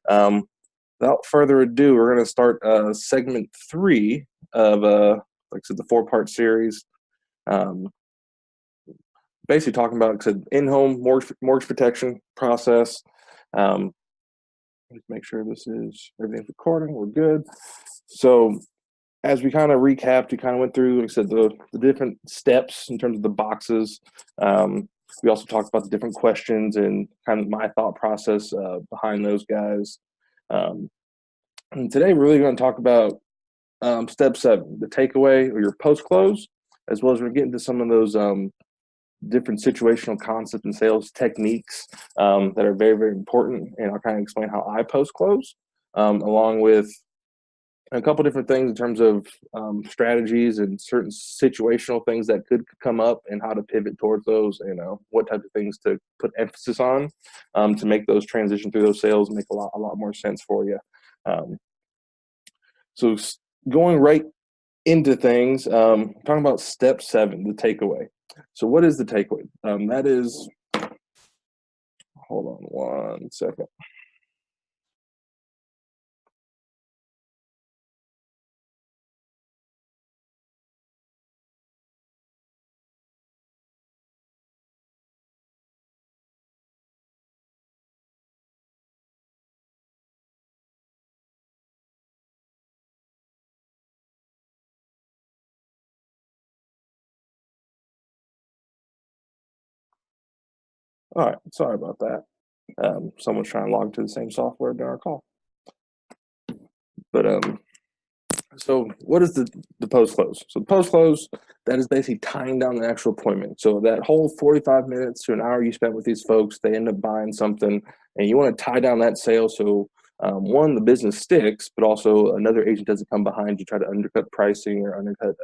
Without further ado, we're going to start segment 3 of, like I said, the 4-part series. Basically talking about, like I said, in-home mortgage protection process. Let's make sure everything's recording. We're good. So as we kind of recapped, we kind of went through, like I said, the different steps in terms of the boxes. We also talked about the different questions and kind of my thought process behind those guys. And today we're really going to talk about step 7, the takeaway or your post-close, as well as we're getting to some of those different situational concepts and sales techniques that are very, very important. And I'll kind of explain how I post-close, along with a couple different things in terms of strategies and certain situational things that could come up and how to pivot towards those, what type of things to put emphasis on to make those transition through those sales make a lot more sense for you. So going right into things, talking about step 7, the takeaway. So what is the takeaway? That is, hold on one second. All right, sorry about that. Someone's trying to log into the same software during our call. But so what is the post close? So the post close, that is basically tying down the actual appointment. So that whole 45 minutes to an hour you spent with these folks, they end up buying something, and you want to tie down that sale so one, the business sticks, but also another agent doesn't come behind you, try to undercut pricing or undercut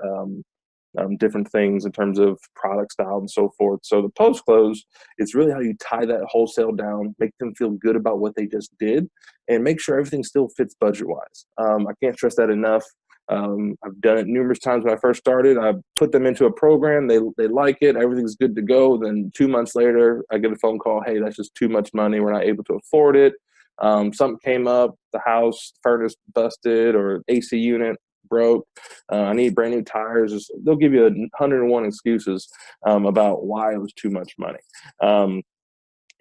different things in terms of product style and so forth. So the post close, it's really how you tie that wholesale down, make them feel good about what they just did, and make sure everything still fits budget wise. I can't stress that enough. I've done it numerous times when I first started. I put them into a program, they like it, everything's good to go. Then 2 months later, I get a phone call, hey, that's just too much money, we're not able to afford it. Something came up, the house furnace busted or AC unit broke, I need brand new tires. They'll give you 101 excuses about why it was too much money.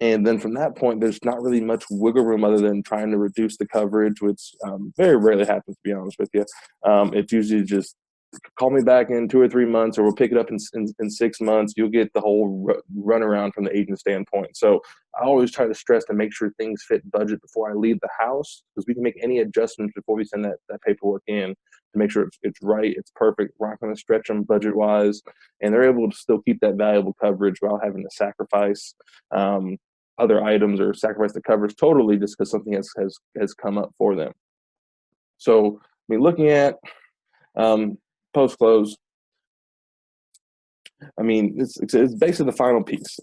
And then from that point, there's not really much wiggle room other than trying to reduce the coverage, which very rarely happens, to be honest with you. It's usually just call me back in 2 or 3 months, or we'll pick it up in 6 months. You'll get the whole runaround from the agent standpoint. So I always try to stress to make sure things fit budget before I leave the house, because we can make any adjustments before we send that paperwork in to make sure it's right, it's perfect. We're not going to stretch them budget wise, and they're able to still keep that valuable coverage without having to sacrifice other items or sacrifice the coverage totally just because something has come up for them. So I mean, looking at post close, I mean, it's basically the final piece.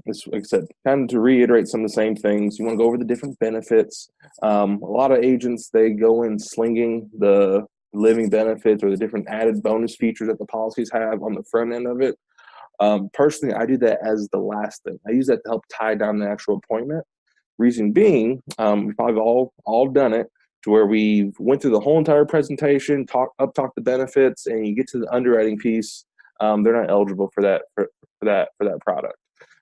It's like I said, kind of to reiterate some of the same things. You want to go over the different benefits. A lot of agents, they go in slinging the living benefits or the different added bonus features that the policies have on the front end of it. Personally, I do that as the last thing. I use that to help tie down the actual appointment. Reason being, we've probably all done it, to where we went through the whole entire presentation, talk the benefits, and you get to the underwriting piece, they're not eligible for that product.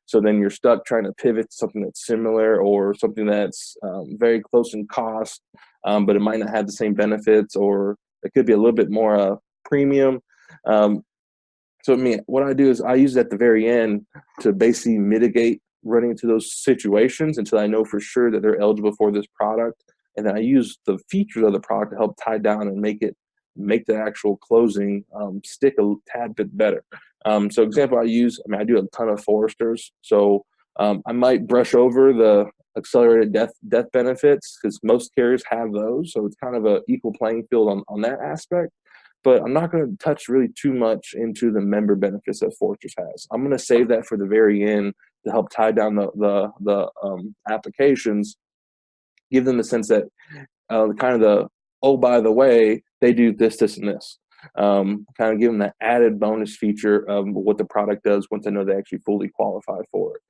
So then you're stuck trying to pivot to something that's similar or something that's very close in cost, but it might not have the same benefits, or it could be a little bit more premium. So I mean, what I do is I use it at the very end to basically mitigate running into those situations until I know for sure that they're eligible for this product. And then I use the features of the product to help tie down and make the actual closing stick a tad bit better. So example I do a ton of Foresters. So I might brush over the accelerated death benefits because most carriers have those. So it's kind of an equal playing field on that aspect. But I'm not going to touch really too much into the member benefits that Foresters has. I'm going to save that for the very end to help tie down the applications, give them the sense that kind of the, oh, by the way, they do this, and this. Kind of give them that added bonus feature of what the product does once they know they actually fully qualify for it.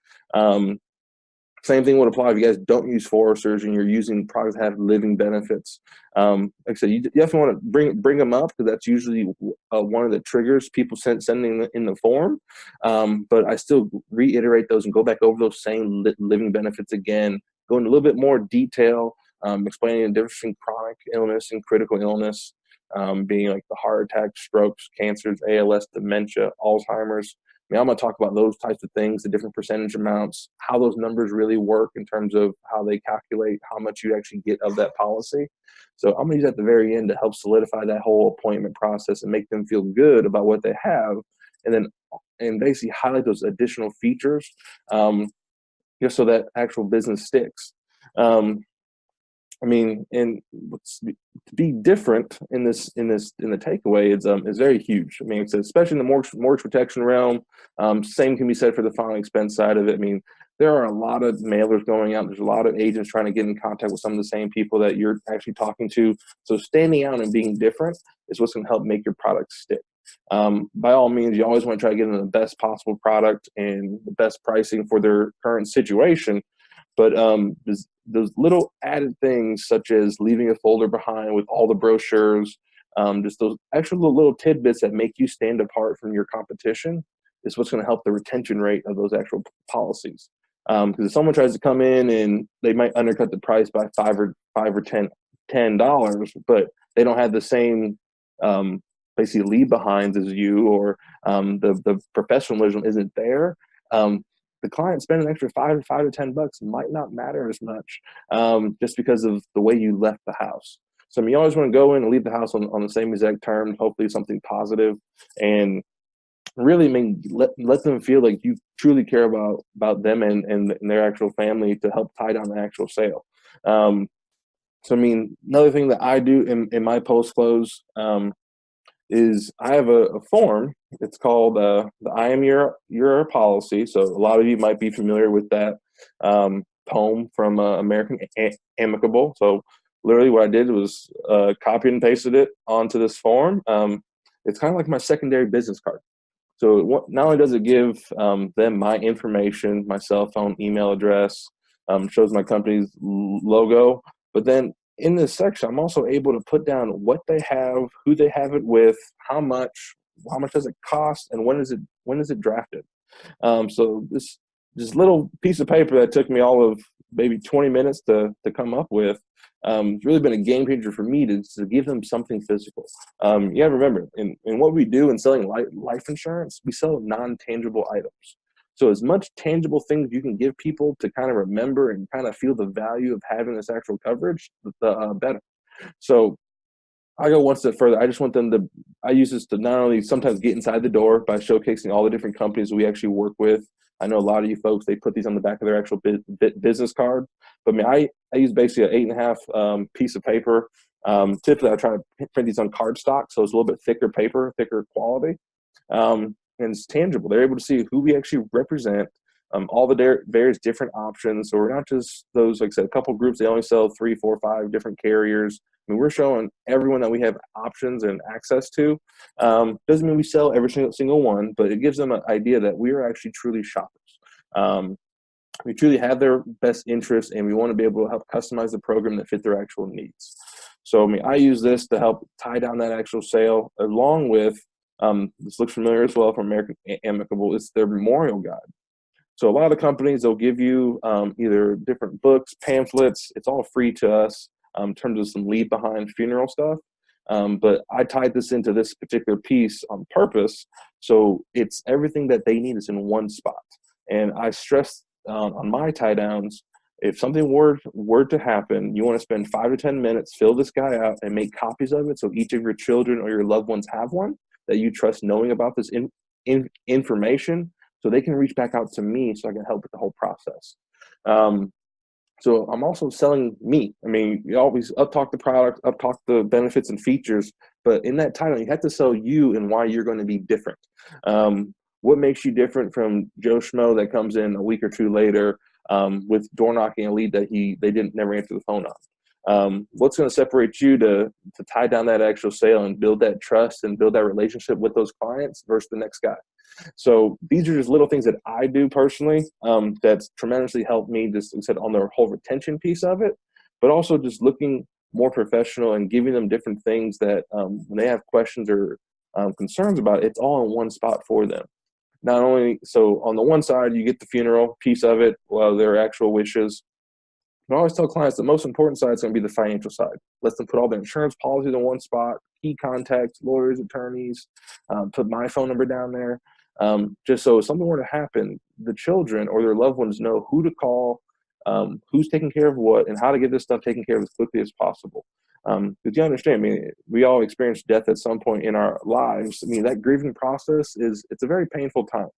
Same thing would apply if you guys don't use foresters and you're using products that have living benefits. Like I said, you definitely want to bring them up, because that's usually one of the triggers people sending in the form. But I still reiterate those and go back over those same living benefits again, go into a little bit more detail, explaining the difference between chronic illness and critical illness, being like the heart attack, strokes, cancers, ALS, dementia, Alzheimer's. I mean, I'm going to talk about those types of things, the different percentage amounts, how those numbers really work in terms of how they calculate how much you actually get of that policy. So I'm going to use that at the very end to help solidify that whole appointment process and make them feel good about what they have, and basically highlight those additional features, just so that actual business sticks. I mean, and to be different in the takeaway is very huge. I mean, especially in the mortgage protection realm. Same can be said for the final expense side of it. I mean, there are a lot of mailers going out. There's a lot of agents trying to get in contact with some of the same people that you're actually talking to. So standing out and being different is what's going to help make your product stick. By all means, you always want to try to get them the best possible product and the best pricing for their current situation. But those little added things, such as leaving a folder behind with all the brochures, just those extra little tidbits that make you stand apart from your competition, is what's going to help the retention rate of those actual policies. Because if someone tries to come in and they might undercut the price by $5 or $10, but they don't have the same basically leave behinds as you, or the professionalism isn't there. The client spending an extra $5 to $10 might not matter as much, just because of the way you left the house. So I mean, you always want to go in and leave the house on the same exact terms, hopefully something positive, and really, I mean, let them feel like you truly care about them and their actual family to help tie down the actual sale. So I mean, another thing that I do in my post close, is I have a form. It's called the I Am Your Policy. So a lot of you might be familiar with that poem from American Amicable. So literally what I did was copy and pasted it onto this form. It's kind of like my secondary business card. So not only does it give them my information, my cell phone, email address, shows my company's logo, but then in this section, I'm also able to put down what they have, who they have it with, how much does it cost, and when is it drafted. So this little piece of paper that took me all of maybe 20 minutes to come up with, it's really been a game changer for me to give them something physical. You got to remember, in what we do in selling life insurance, we sell non-tangible items. So as much tangible things you can give people to kind of remember and kind of feel the value of having this actual coverage, the better. So I go one step further. I just want them to, I use this to not only sometimes get inside the door by showcasing all the different companies we actually work with. I know a lot of you folks, they put these on the back of their actual business card. But I mean, I use basically an 8.5 piece of paper. Typically, I try to print these on cardstock, so it's a little bit thicker paper, thicker quality. And it's tangible. They're able to see who we actually represent, all the various different options. So we're not just those, like I said, a couple groups, they only sell 3, 4, 5 different carriers. I mean, we're showing everyone that we have options and access to. Doesn't mean we sell every single one, but it gives them an idea that we are actually truly shoppers. We truly have their best interests, and we want to be able to help customize the program that fit their actual needs. So I mean, I use this to help tie down that actual sale, along with, this looks familiar as well from American Amicable, it's their memorial guide. So a lot of companies, they'll give you either different books, pamphlets. It's all free to us in terms of some leave behind funeral stuff. But I tied this into this particular piece on purpose. So it's everything that they need is in one spot. And I stress on my tie downs, if something were to happen, you want to spend 5 to 10 minutes, fill this guy out, and make copies of it so each of your children or your loved ones have one that you trust knowing about this information, so they can reach back out to me so I can help with the whole process. So I'm also selling me. I mean, you always up-talk the product, up-talk the benefits and features, but in that title, you have to sell you and why you're going to be different. What makes you different from Joe Schmo that comes in a week or two later with door knocking a lead that they didn't never answer the phone on? What's going to separate you to tie down that actual sale and build that trust and build that relationship with those clients versus the next guy? So these are just little things that I do personally, that's tremendously helped me, just like I said, on the whole retention piece of it, but also just looking more professional and giving them different things that when they have questions or concerns about it, it's all in one spot for them. Not only, so on the one side, you get the funeral piece of it, well, their actual wishes. I always tell clients the most important side is going to be the financial side. Let them put all their insurance policies in one spot, key contacts, lawyers, attorneys, put my phone number down there. Just so if something were to happen, the children or their loved ones know who to call, who's taking care of what, and how to get this stuff taken care of as quickly as possible. Because you understand, I mean, we all experience death at some point in our lives. I mean, that grieving process it's a very painful time.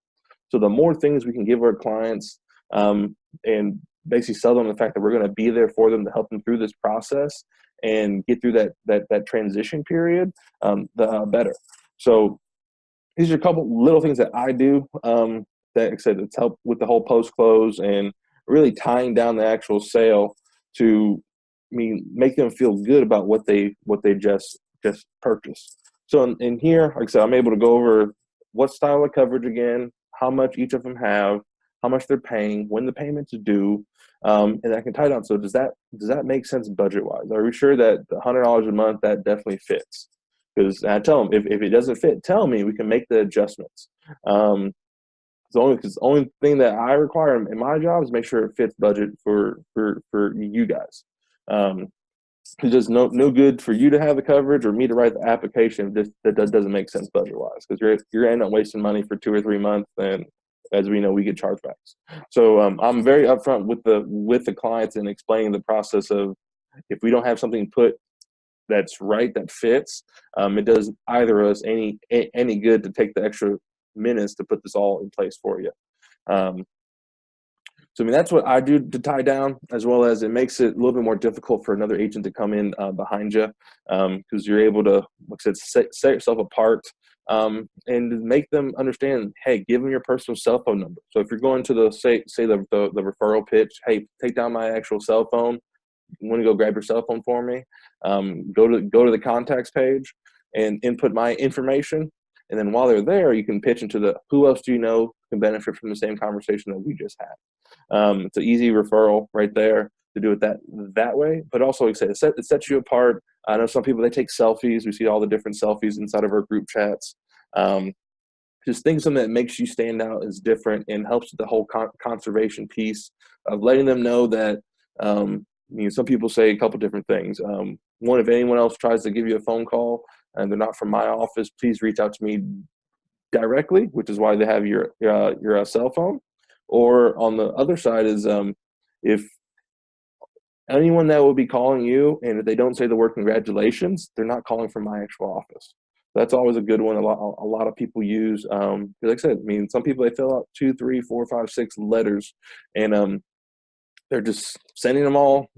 So the more things we can give our clients, and basically sell them the fact that we're going to be there for them to help them through this process and get through that transition period, the better. So these are a couple little things that I do, that, like I said, it's helped with the whole post-close and really tying down the actual sale to, make them feel good about what they just purchased. So in here, like I said, I'm able to go over what style of coverage again, how much each of them have, how much they're paying, when the payment's due, and I can tie down. So does that make sense budget-wise? Are we sure that the $100 a month, that definitely fits? Because I tell them, if it doesn't fit, tell me, we can make the adjustments. The only thing that I require in my job is make sure it fits budget for you guys. It's just no good for you to have the coverage or me to write the application that doesn't make sense budget-wise, because you're end up wasting money for 2 or 3 months, and as we know, we get chargebacks. So I'm very upfront with the clients and explaining the process of, if we don't have something put that's right, that fits, it does either of us any good to take the extra minutes to put this all in place for you. So that's what I do to tie down, as well as it makes it a little bit more difficult for another agent to come in behind you, because you're able to, like I said, set yourself apart, and make them understand, hey, give them your personal cell phone number. So if you're going to say the referral pitch, hey, take down my actual cell phone. You want to go grab your cell phone for me? Go to the contacts page and input my information. And then while they're there, you can pitch into the, who else do you know can benefit from the same conversation that we just had. It's an easy referral right there to do it that way. But also, like I said, it sets you apart. I know some people, they take selfies. We see all the different selfies inside of our group chats. Just think something that makes you stand out is different and helps with the whole conservation piece of letting them know that, some people say a couple different things. One, if anyone else tries to give you a phone call and they're not from my office, please reach out to me directly, which is why they have your cell phone. Or on the other side is, if anyone that will be calling you, and if they don't say the word congratulations, they're not calling from my actual office. That's always a good one. A lot of people use, like I said, some people, they fill out 2, 3, 4, 5, 6 letters, and they're just sending them all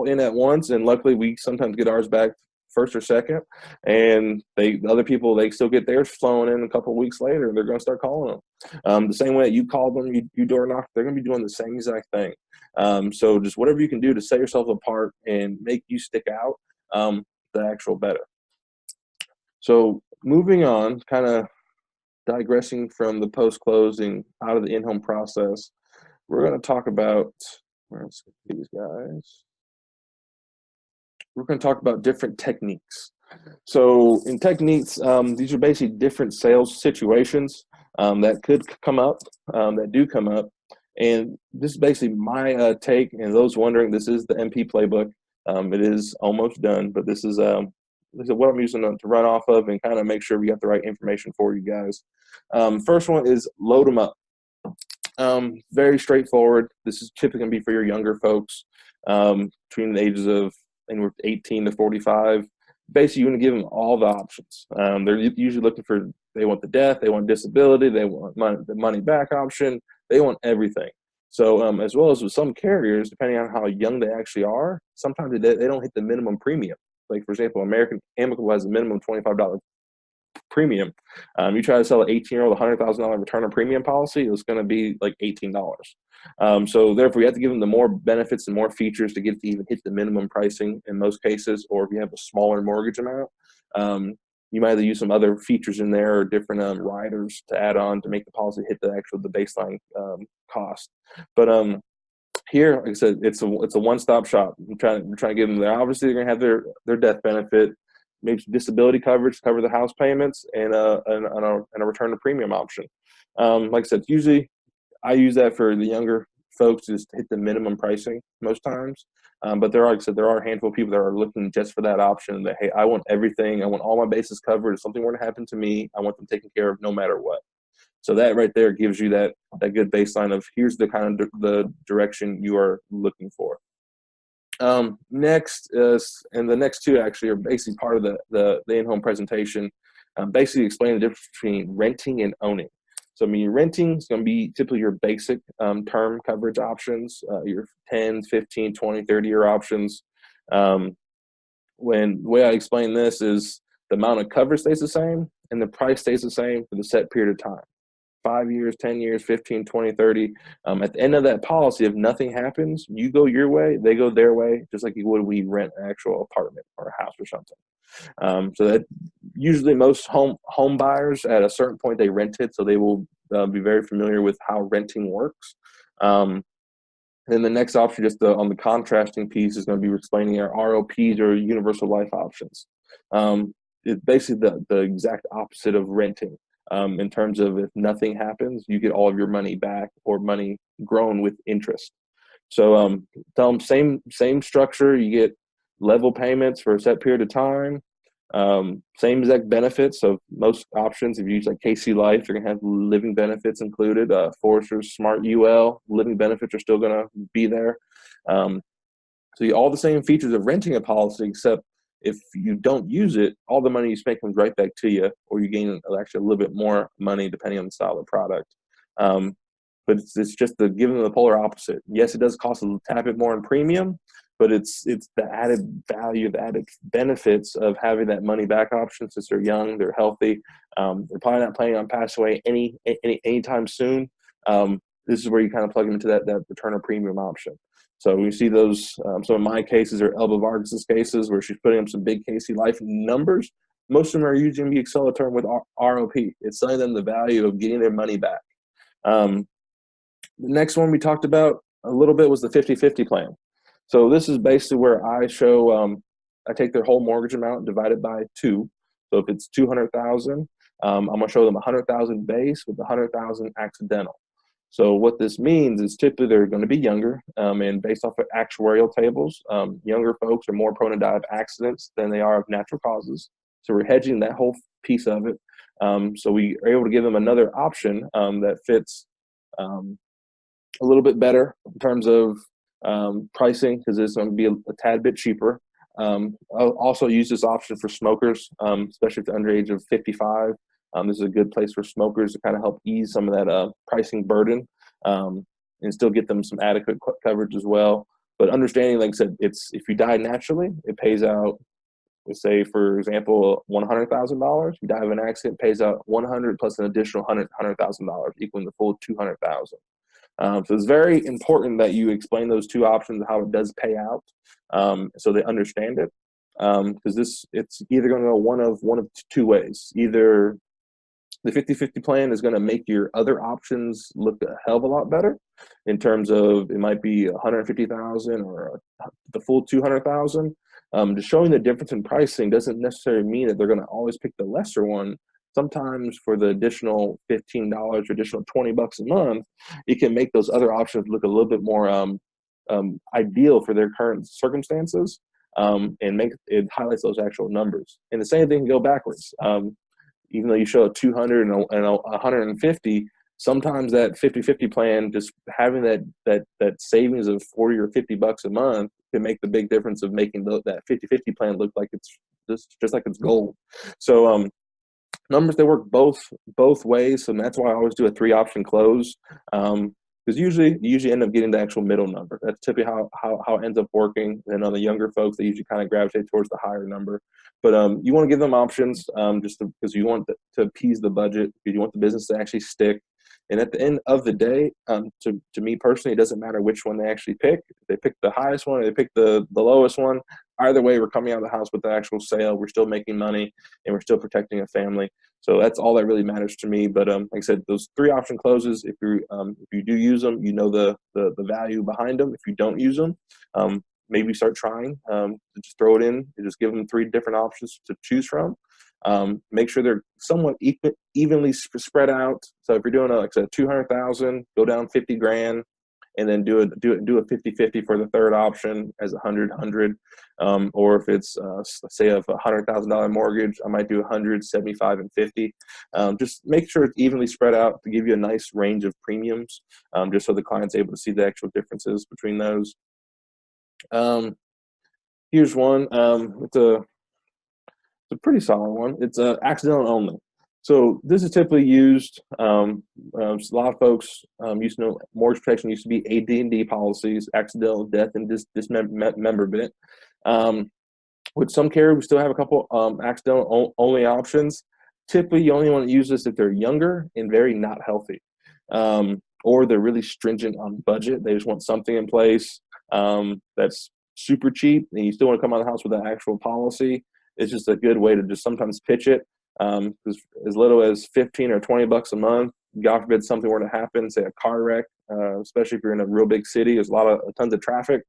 in at once. And luckily, we sometimes get ours back first or second, and the other people, they still get theirs flown in a couple of weeks later, and they're going to start calling them. The same way that you called them, you door knock, they're going to be doing the same exact thing. So just whatever you can do to set yourself apart and make you stick out, the actual better. So moving on, kind of digressing from the post-closing out of the in-home process, we're going to talk about, where's these guys? We're going to talk about different techniques. So in techniques, these are basically different sales situations that could come up, that do come up. And this is basically my take, and those wondering, this is the MP playbook. It is almost done, but this is what I'm using to run off of and kind of make sure we got the right information for you guys. First one is load them up. Very straightforward. This is typically going to be for your younger folks, between the ages of anywhere 18 to 45. Basically, you're going to give them all the options. They're usually looking for, they want the death, they want disability, they want the money back option, they want everything. So as well as with some carriers, depending on how young they actually are, sometimes they don't hit the minimum premium. Like, for example, American Amicable has a minimum $25 premium. You try to sell an 18-year-old $100,000 return on premium policy, it's going to be like $18. So therefore, you have to give them the more benefits and more features to get to even hit the minimum pricing in most cases. Or if you have a smaller mortgage amount, you might either use some other features in there or different riders to add on to make the policy hit the baseline cost. But here, like I said, it's a one-stop shop. I'm trying to give them there. Obviously, they're going to have their death benefit, maybe some disability coverage to cover the house payments, and a return to premium option. Like I said, usually I use that for the younger folks just to hit the minimum pricing most times. But there are, like I said, there are a handful of people that are looking just for that option that, hey, I want everything. I want all my bases covered. If something were to happen to me, I want them taken care of no matter what. So that right there gives you that good baseline of here's the kind of the direction you are looking for. Next is, and the next two actually are basically part of the in-home presentation, basically explaining the difference between renting and owning. So I mean, renting is going to be typically your basic term coverage options, your 10, 15, 20, 30-year options. When the way I explain this is the amount of coverage stays the same and the price stays the same for the set period of time. 5 years, 10 years, 15, 20, 30. At the end of that policy, if nothing happens, you go your way, they go their way, just like you would we rent an actual apartment or a house or something. So that usually most home buyers at a certain point, they rent it, so they will be very familiar with how renting works. Then the next option, just on the contrasting piece, is going to be explaining our ROPs or universal life options. It's basically the exact opposite of renting. In terms of if nothing happens, you get all of your money back or money grown with interest. So tell them same structure. You get level payments for a set period of time. Same exact benefits. So most options, if you use like KC Life, you're going to have living benefits included. Foresters, Smart UL, living benefits are still going to be there. So you all the same features of renting a policy, except if you don't use it, all the money you spend comes right back to you, or you gain actually a little bit more money depending on the style of product. But it's just giving them the polar opposite. Yes, it does cost a tad bit more in premium, but it's the added value, the added benefits of having that money back option since they're young, they're healthy. They're probably not planning on passing away anytime soon. This is where you kind of plug them into that return of premium option. So we see those, some of my cases are Elba Vargas' cases where she's putting up some big KC Life numbers. Most of them are using the Excel term with ROP. It's telling them the value of getting their money back. The next one we talked about a little bit was the 50-50 plan. So this is basically where I show, I take their whole mortgage amount divided by 2. So if it's $200,000, I'm going to show them $100,000 base with $100,000 accidental. So what this means is typically they're going to be younger, and based off of actuarial tables, younger folks are more prone to die of accidents than they are of natural causes. So we're hedging that whole piece of it. So we are able to give them another option that fits a little bit better in terms of pricing, because it's going to be a tad bit cheaper. I'll also use this option for smokers, especially if they're under the age of 55. This is a good place for smokers to kind of help ease some of that pricing burden and still get them some adequate coverage as well. But understanding, like I said, if you die naturally, it pays out, let's say, for example, $100,000. You die of an accident, it pays out $100 plus an additional $100,000, equaling the full $200,000. So it's very important that you explain those two options, how it does pay out, so they understand it. Because it's either going to go one of two ways. Either the 50-50 plan is going to make your other options look a hell of a lot better in terms of it might be $150,000 or the full $200,000. Just showing the difference in pricing doesn't necessarily mean that they're going to always pick the lesser one. Sometimes for the additional $15 or additional $20 a month, it can make those other options look a little bit more ideal for their current circumstances, and it highlights those actual numbers. And the same thing can go backwards. Even though you show a 200 and a 150, sometimes that 50-50 plan, just having that savings of 40 or $50 a month can make the big difference of making that 50-50 plan look like it's just like it's gold. So numbers, they work both ways, and that's why I always do a 3-option close. because usually you usually end up getting the actual middle number. That's typically how it ends up working. And on the younger folks, they usually kind of gravitate towards the higher number. But you want to give them options just because you want to appease the budget, because you want the business to actually stick. And at the end of the day, to me personally, it doesn't matter which one they actually pick. If they pick the highest one or they pick the lowest one, either way, we're coming out of the house with the actual sale. We're still making money, and we're still protecting a family. So that's all that really matters to me. But like I said, those 3 option closes, if you do use them, you know the value behind them. If you don't use them, maybe start trying to just throw it in and just give them 3 different options to choose from. Make sure they're somewhat evenly spread out. So if you're doing like I said, 200,000, go down 50 grand, and then do a 50-50 for the third option as 100. Or if it's say a $100,000 mortgage, I might do 100, 75, and 50. Just make sure it's evenly spread out to give you a nice range of premiums, just so the client's able to see the actual differences between those. Here's one. It's a pretty solid one. It's accidental only. So this is typically used. A lot of folks used to know mortgage protection used to be AD&D policies, accidental death and dismemberment. With some carriers, we still have a couple accidental only options. Typically, you only want to use this if they're younger and very not healthy, or they're really stringent on budget. They just want something in place that's super cheap, and you still want to come out of the house with an actual policy. It's just a good way to just sometimes pitch it. As little as 15 or 20 bucks a month. God forbid something were to happen, say a car wreck, especially if you're in a real big city, there's tons of traffic.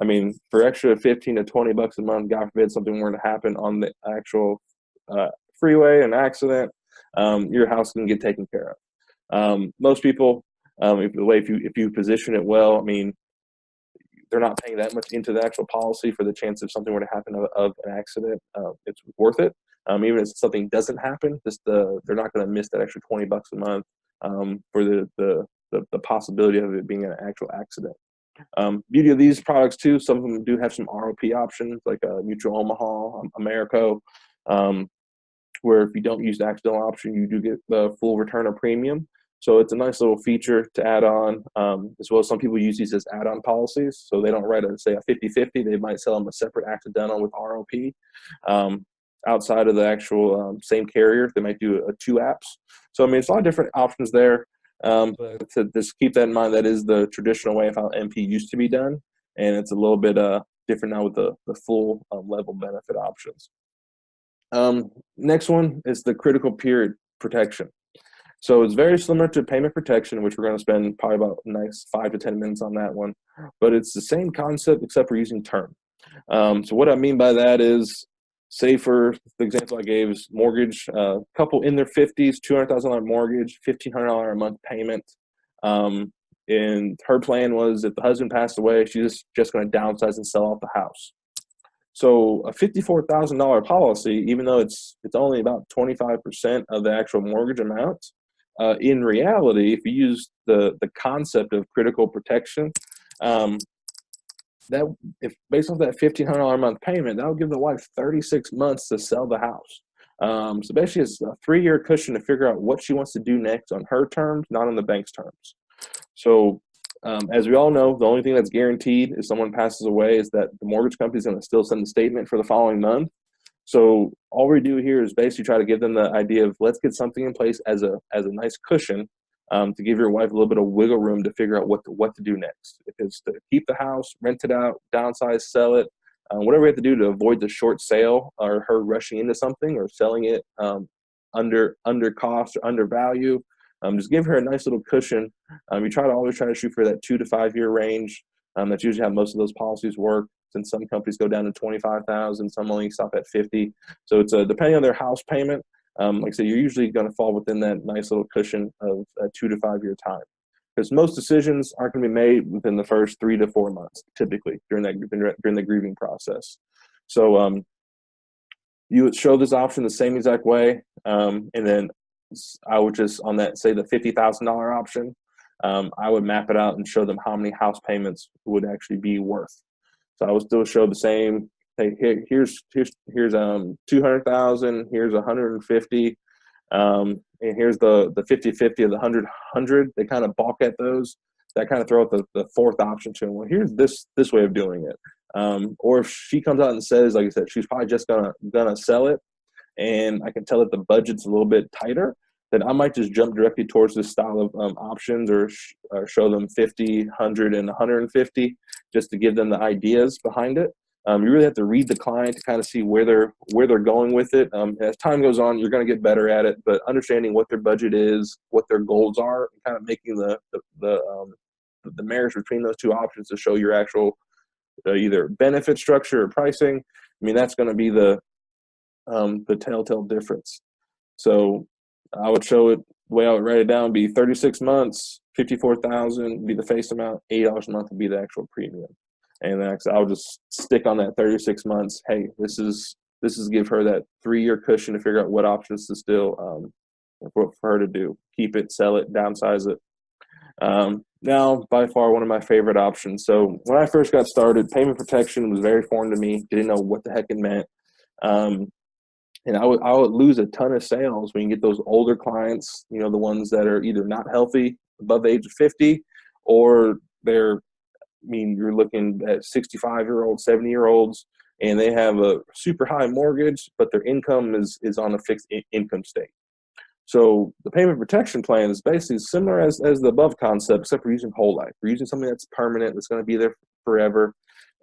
I mean, for extra 15 to 20 bucks a month, God forbid something were to happen on the actual freeway, an accident, your house can get taken care of. Most people, if you position it well, I mean, they're not paying that much into the actual policy for the chance if something were to happen of an accident. It's worth it. Even if something doesn't happen, they're not going to miss that extra 20 bucks a month for the possibility of it being an actual accident. Beauty of these products too, some of them do have some ROP options like Mutual Omaha, Americo, where if you don't use the accidental option, you do get the full return of premium. So it's a nice little feature to add on, as well as some people use these as add-on policies. So they don't write say a 50-50, they might sell them a separate accidental with ROP. Outside of the actual same carrier, they might do 2 apps. So I mean, it's a lot of different options there. But to just keep that in mind, that is the traditional way of how MP used to be done, and it's a little bit different now with the full level benefit options. Next one is the critical period protection. So it's very similar to payment protection, which we're going to spend probably about the next 5 to 10 minutes on that one. But it's the same concept except for using term. So what I mean by that is, say for the example I gave is mortgage, couple in their 50s, $200,000 mortgage, $1,500 a month payment. And her plan was if the husband passed away, she's just going to downsize and sell off the house. So a $54,000 policy, even though it's only about 25% of the actual mortgage amount, in reality, if you use the concept of critical protection, that if based off that $1,500 a month payment, that would give the wife 36 months to sell the house. So basically, it's a 3-year cushion to figure out what she wants to do next on her terms, not on the bank's terms. So as we all know, the only thing that's guaranteed if someone passes away is that the mortgage company is going to still send the statement for the following month. So all we do here is basically try to give them the idea of let's get something in place as a nice cushion to give your wife a little bit of wiggle room to figure out what to do next. If it's to keep the house, rent it out, downsize, sell it, whatever we have to do to avoid the short sale or her rushing into something or selling it under cost or under value. Just give her a nice little cushion. You always try to shoot for that 2 to 5 year range. That's usually how most of those policies work. Since some companies go down to 25,000, some only stop at 50. So it's depending on their house payment. Like I said, you're usually going to fall within that nice little cushion of a 2 to 5 year time, because most decisions aren't going to be made within the first 3 to 4 months, typically during the grieving process. So you would show this option the same exact way, and then I would just on that say the $50,000 option. I would map it out and show them how many house payments would actually be worth. So I would still show the same. Hey, here's 200,000. Here's 150, and here's the 50-50 of the 100. They kind of balk at those. that kind of throw out the fourth option to them. Well, here's this way of doing it. Or if she comes out and says, like I said, she's probably just gonna sell it, and I can tell that the budget's a little bit tighter, then I might just jump directly towards this style of options, or show them 50, 100, and 150, just to give them the ideas behind it. You really have to read the client to kind of see where they're going with it. As time goes on, you're going to get better at it, but understanding what their budget is, what their goals are, and kind of making the marriage between those two options to show your actual either benefit structure or pricing. I mean, that's going to be the telltale difference. So I would show it, the way I would write it down, be 36 months, 54,000 be the face amount, $8 a month would be the actual premium. And then I'll just stick on that 36 months. Hey, this is give her that 3-year cushion to figure out what options to still for her to do. Keep it, sell it, downsize it. Now, by far, one of my favorite options. So when I first got started, payment protection was very foreign to me. Didn't know what the heck it meant. And I would lose a ton of sales when you get those older clients, the ones that are either not healthy, above the age of 50, or you're looking at 65-year-olds, 70-year-olds, and they have a super high mortgage, but their income is on a fixed income state. So the payment protection plan is basically similar as the above concept, except we're using whole life. We're using something that's permanent, that's going to be there forever.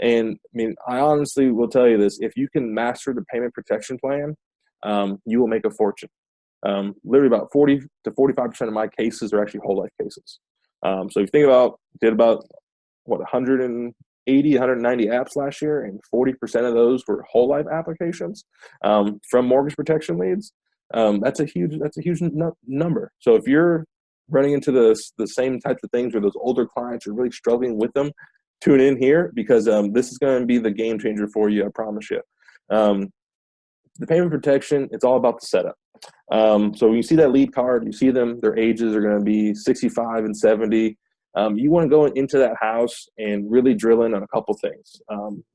And I honestly will tell you this: if you can master the payment protection plan, you will make a fortune. Literally about 40 to 45% of my cases are actually whole life cases. So if you think did about 180, 190 apps last year, and 40% of those were whole life applications from mortgage protection leads. That's a huge number. So if you're running into the same types of things where those older clients are really struggling with them, tune in here, because this is going to be the game changer for you. I promise you. The payment protection, it's all about the setup. So when you see that lead card, you see their ages are going to be 65 and 70. You want to go into that house and really drill in on a couple things.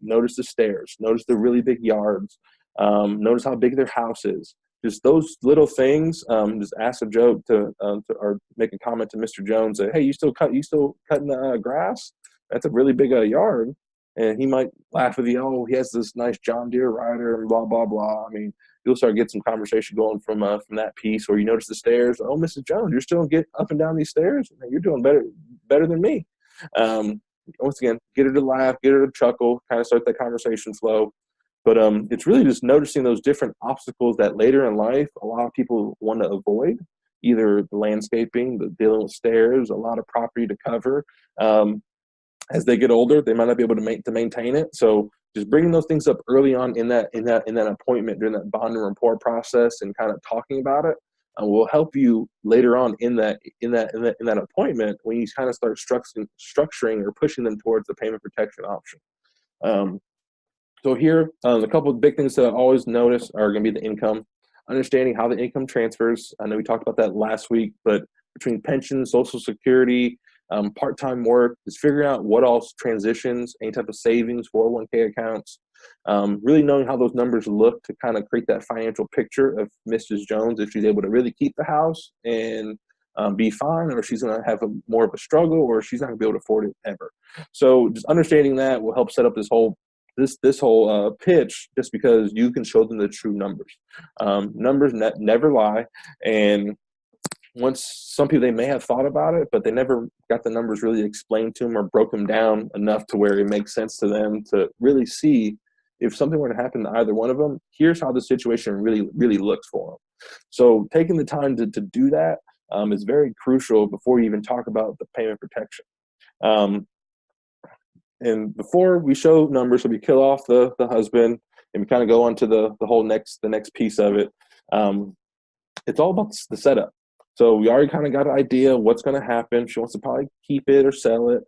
Notice the stairs, notice the really big yards, notice how big their house is. Just those little things. Just ask a joke or make a comment to Mr. Jones. Say, hey, you still cutting the grass? That's a really big yard. And he might laugh with you. Oh, he has this nice John Deere rider and blah, blah, blah. You'll start getting some conversation going from that piece. Or you notice the stairs. Oh, Mrs. Jones, you're still getting up and down these stairs? Man, you're doing better than me. Once again, get her to laugh, get her to chuckle, kind of start that conversation flow. But it's really just noticing those different obstacles that later in life a lot of people want to avoid, either the landscaping, the dealing with stairs, a lot of property to cover. As they get older, they might not be able to maintain it. So just bringing those things up early on in that appointment, during that bond and rapport process, and kind of talking about it, will help you later on in that appointment when you kind of start structuring or pushing them towards the payment protection option. So here, a couple of big things that I always notice are going to be the income, understanding how the income transfers. I know we talked about that last week, but between pensions, Social Security, part-time work, is figuring out what all transitions, any type of savings, 401k accounts, really knowing how those numbers look to kind of create that financial picture of Mrs. Jones, if she's able to really keep the house and be fine, or she's going to have more of a struggle, or she's not going to be able to afford it ever. So just understanding that will help set up this whole pitch, just because you can show them the true numbers. Numbers never lie. And once some people, they may have thought about it, but they never got the numbers really explained to them or broke them down enough to where it makes sense to them to really see if something were to happen to either one of them, here's how the situation really, really looks for them. So taking the time to do that is very crucial before you even talk about the payment protection. And before we show numbers, so we kill off the husband and we kind of go on to the next piece of it. It's all about the setup. So we already kind of got an idea of what's going to happen. She wants to probably keep it or sell it.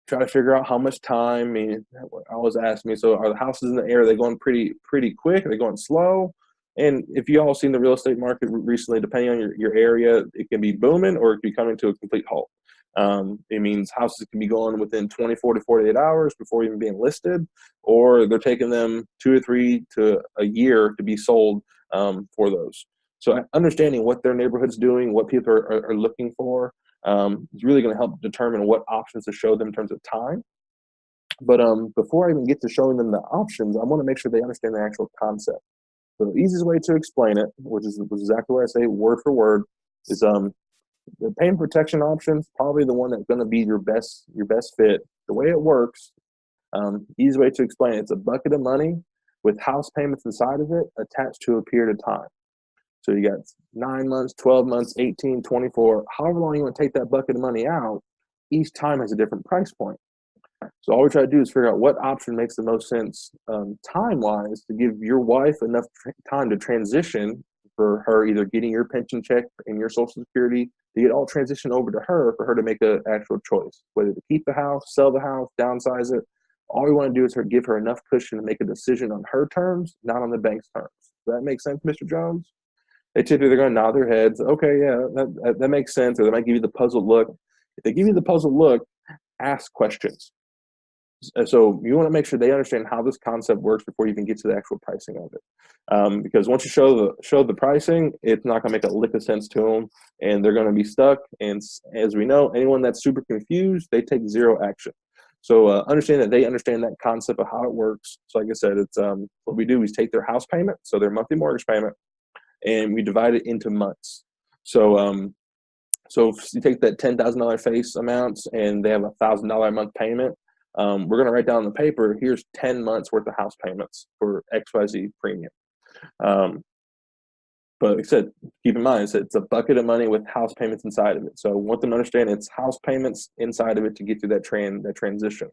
Try to figure out how much time. I mean, always ask me, so are the houses in the area, are they going pretty quick? Are they going slow? And if you all seen the real estate market recently, depending on your area, it can be booming or it can be coming to a complete halt. It means houses can be going within 24 to 48 hours before even being listed, or they're taking them 2 or 3 to a year to be sold for those. So understanding what their neighborhood's doing, what people are looking for, is really going to help determine what options to show them in terms of time. But before I even get to showing them the options, I want to make sure they understand the actual concept. So the easiest way to explain it, which is exactly what I say word for word, is the payment protection option is probably the one that's going to be your best fit. The way it works, easy way to explain it, it's a bucket of money with house payments inside of it attached to a period of time. So you got 9 months, 12 months, 18, 24, however long you want to take that bucket of money out, each time has a different price point. So all we try to do is figure out what option makes the most sense time-wise to give your wife enough time to transition for her either getting your pension check and your Social Security to get all transitioned over to her for her to make an actual choice, whether to keep the house, sell the house, downsize it. All we want to do is give her enough cushion to make a decision on her terms, not on the bank's terms. Does that make sense, Mr. Jones? They're going to nod their heads. Okay, yeah, that makes sense. Or they might give you the puzzled look. If they give you the puzzled look, ask questions. So you want to make sure they understand how this concept works before you even get to the actual pricing of it. Because once you show the pricing, it's not going to make a lick of sense to them, and they're going to be stuck. And as we know, anyone that's super confused, they take zero action. So understand that they understand that concept of how it works. So like I said, it's what we do is take their house payment, so their monthly mortgage payment, and we divide it into months. So so if you take that $10,000 face amount and they have a $1,000 a month payment, we're going to write down on the paper, here's 10 months worth of house payments for XYZ premium. But like I said, keep in mind, it's a bucket of money with house payments inside of it. So I want them to understand it's house payments inside of it to get through that transition.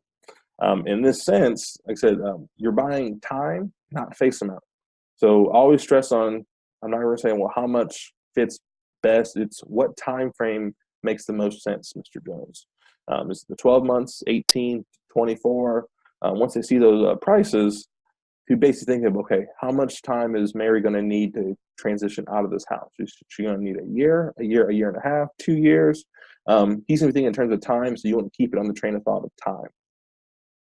In this sense, like I said, you're buying time, not face amount. So always stress on, I'm not going to say, well, how much fits best. It's what time frame makes the most sense, Mr. Jones. Is the 12 months, 18, 24? Once they see those prices, you basically think of, okay, how much time is Mary going to need to transition out of this house? Is she going to need a year and a half, 2 years? He's going to be thinking in terms of time, so you want to keep it on the train of thought of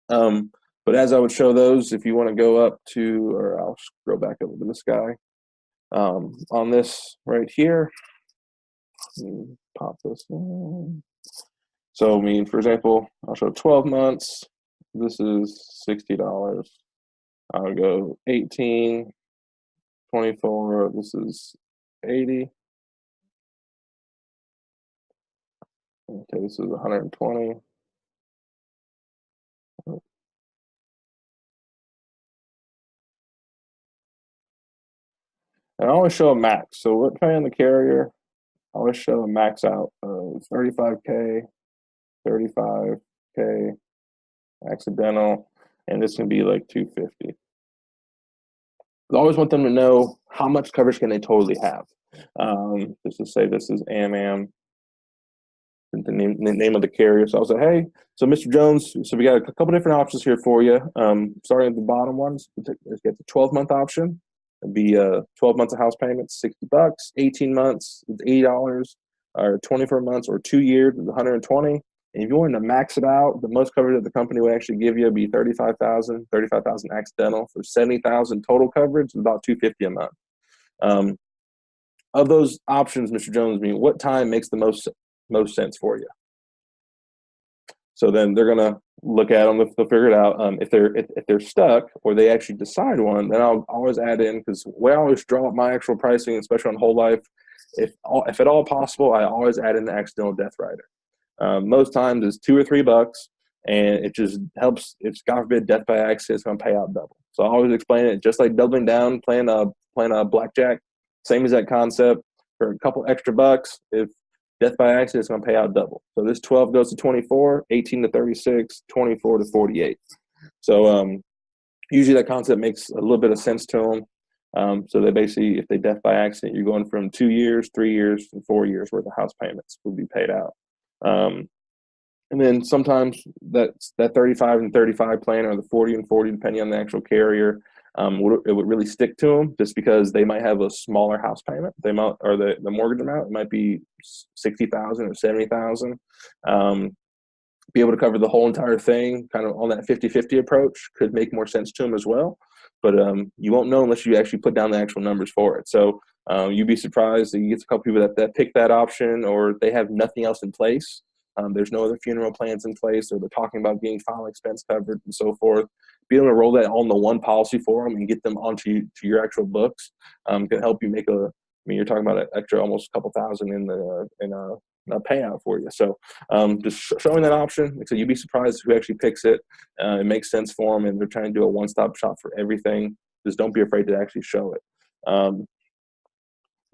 time. But as I would show those, if you want to go up to, or I'll scroll back over to this guy, on this right here, pop this in. So, I mean, for example, I'll show 12 months. This is $60. I'll go 18, 24. This is 80. Okay, this is 120. And I always show a max. So, what depending on the carrier, I always show a max out of 35K, 35K, accidental, and this can be like 250. I always want them to know how much coverage can they totally have. Just to say this is AMAM, the name of the carrier. So I'll say, hey, so Mr. Jones, so we got a couple different options here for you. Starting at the bottom ones, let's get the 12-month option. It'd be 12 months of house payments, $60. 18 months, it's $80. Or 24 months or 2 years, it's 120. And if you wanted to max it out, the most coverage that the company would actually give you would be $35,000 accidental for $70,000 total coverage, about $250 a month. Of those options, Mr. Jones, I mean, what time makes the most sense for you? So then they're gonna look at them, they'll figure it out. If they're stuck or they actually decide one, then I'll always add in, because the way I always draw up my actual pricing, especially on whole life, if at all possible, I always add in the accidental death rider. Most times it's $2 or $3, and it just helps. If God forbid death by accident, it's going to pay out double. So I always explain it just like doubling down, playing a blackjack. Same exact concept. For a couple extra bucks, if death by accident, it's going to pay out double. So this 12 goes to 24, 18 to 36, 24 to 48. So usually that concept makes a little bit of sense to them. So they basically, if they death by accident, you're going from 2 years, 3 years, and 4 years worth of house payments will be paid out. And then sometimes that 35 and 35 plan, or the 40 and 40, depending on the actual carrier, it would really stick to them, just because they might have a smaller house payment. They might, or the mortgage amount, it might be $60,000 or $70,000. Be able to cover the whole entire thing, kind of on that 50-50 approach, could make more sense to them as well. but you won't know unless you actually put down the actual numbers for it. So you'd be surprised that you get a couple people that pick that option, or they have nothing else in place. There's no other funeral plans in place, or they're talking about getting final expense covered and so forth. Be able to roll that all into one policy for them and get them onto to your actual books can help you make a. I mean, you're talking about an extra almost a couple thousand in a payout for you. So just showing that option. So you'd be surprised who actually picks it. It makes sense for them, and they're trying to do a one-stop shop for everything. Just don't be afraid to actually show it.